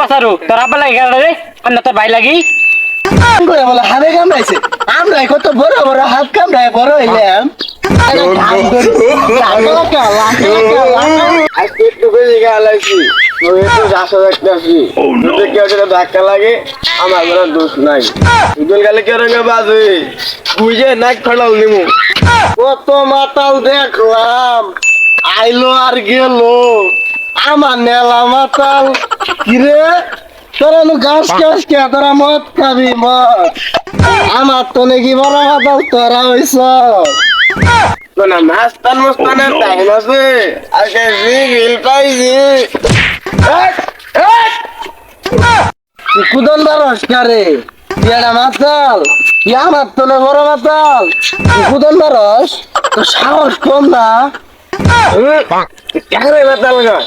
বাসারু তোর আব্বা লাগি গেল রে আর না তোর ভাই লাগি করে বলে হাতে কামড়াইছে আমরা কত বড় বড় হাত কামড়ায় বড় হইলাম আজকে একটু বেশি গালাইছি একটু রাস্তা দেখতেছি যদি কেউ যদি ধাক্কা লাগে আমার কোনো দোষ নাই দুজন গেলে কেউ রঙে বাজে বুঝে নাক ফাটাল নিমু কত মাতাল দেখলাম আইলো আর গেল আমার নেলা মাতাল কিরে তোরা গাছ গাছ কে তোরা মদ খাবি মদ আমার তো নাকি বড় মাতাল তোরা হইছ কোন মাস্তান মাস্তানের টাইম আছে আজকে রিল পাইছি কুদন বারস কারে এটা মাতাল কি আমার তো না বড় মাতাল কুদন বারস তো সাহস কম না কেন মাতাল গো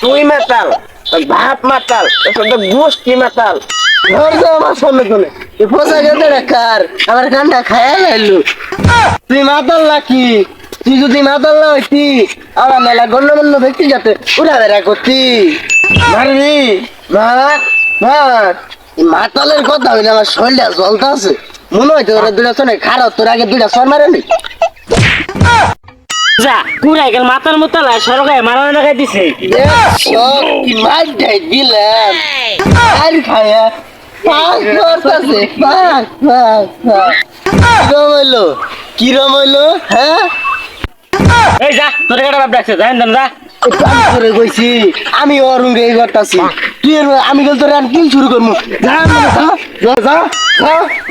তুই মাতাল তোর বাপ মাতাল তোর গোষ্ঠী মাতাল ধর দে আমার সামনে তোলে এই পোষা গেছে রে কার আমার কান্না খায়া লাইলু তুই মাতাল নাকি তুই যদি মাতাল না হইতি আমার মেলা গণ্যমান্য ব্যক্তি যাতে উড়া বেড়া করতি মারবি মার মার এই মাতালের কথা হইলে আমার শরীরটা জ্বলতে আছে মনে হইতে ওরা দুটা শোনে খারাপ তোর আগে দুটা সর মারেনি যা কুড়াই গেল মাথার মতো লাই সরকার মারানো লাগাই দিছে কি মার যাই দিলাম আর খায়া পাক করতেছে পাক পাক পাক কিরম হইলো কিরম হইলো হ্যাঁ এই যা তোর একটা বাপ ডাকছে জানেন দেন যা কাম করে কইছি আমি অরুণ রে করতাছি তুই আমি গেল তোর আর কি শুরু করমু যা যা যা যা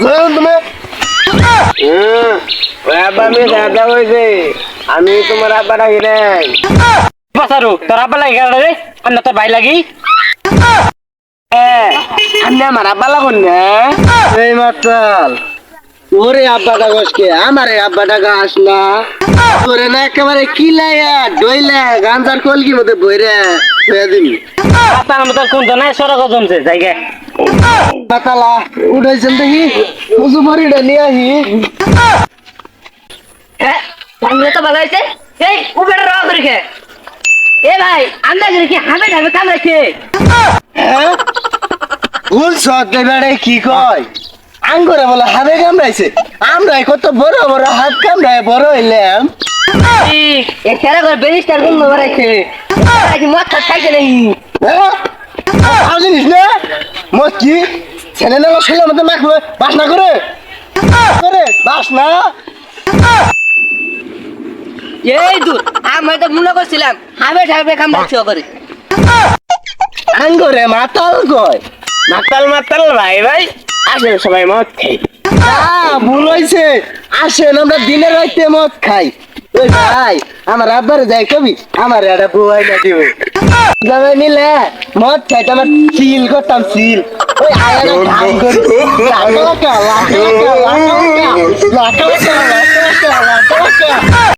যা তুমি আব্বা আমি দাদা হয়েছে আমি তোমার আব্বা ডাকি নাই বাসারু তোর আব্বা লাগি গেল রে আর না তোর ভাই লাগি আমি আমার আব্বা লাগুন না এই মাতাল ওরে আব্বাটা গসকে আমারে আব্বাটা গাছ না তোরে না একেবারে কিলাইয়া ডইলা গাঞ্জার কলকি মধ্যে বইরে হয়ে দিবি মাতার মতো কোন তো নাই সরক জমছে জায়গা পাতালা উঠাইছেন দেখি উজু ভরিটা নিয়ে আহি হ্যাঁ সামনে তো ভালো হয়েছে এই উবের র করে খে এ ভাই আন্দাজ রেখে হামে ঢাবে কামড়াইছে হ্যাঁ ভুল সদ দেবারে কি কয় আঙ্গুরে বলে হাতে কামড়াইছে আমরা কত বড় বড় হাত কামড়ায় বড় হইলাম এ সেরা করে বেরিস্টার গুণ মারাইছে আজ মাথা খাইছে নাই হ্যাঁ জিনিস না মস্তি ছেলে না ছেলে মধ্যে মাখবে বাসনা করে করে বাসনা এই দূর আমি তো মনে করছিলাম হামে ঢাবে কামড়াইছে করে আঙ্গুরে মাতাল কয় মাতাল মাতাল ভাই ভাই আসে সবাই মদ খাই ভুল হয়েছে আসেন আমরা দিনের রাইতে মদ খাই ওই ভাই আমার আব্বারে যাই কবি আমার একটা বউয়াই না দিব যাবে নিলে মদ খাইতে আমার সিল করতাম সিল ওই আয়ারে ধান করি লাকা লাকা লাকা লাকা লাকা লাকা লাকা লাকা লাকা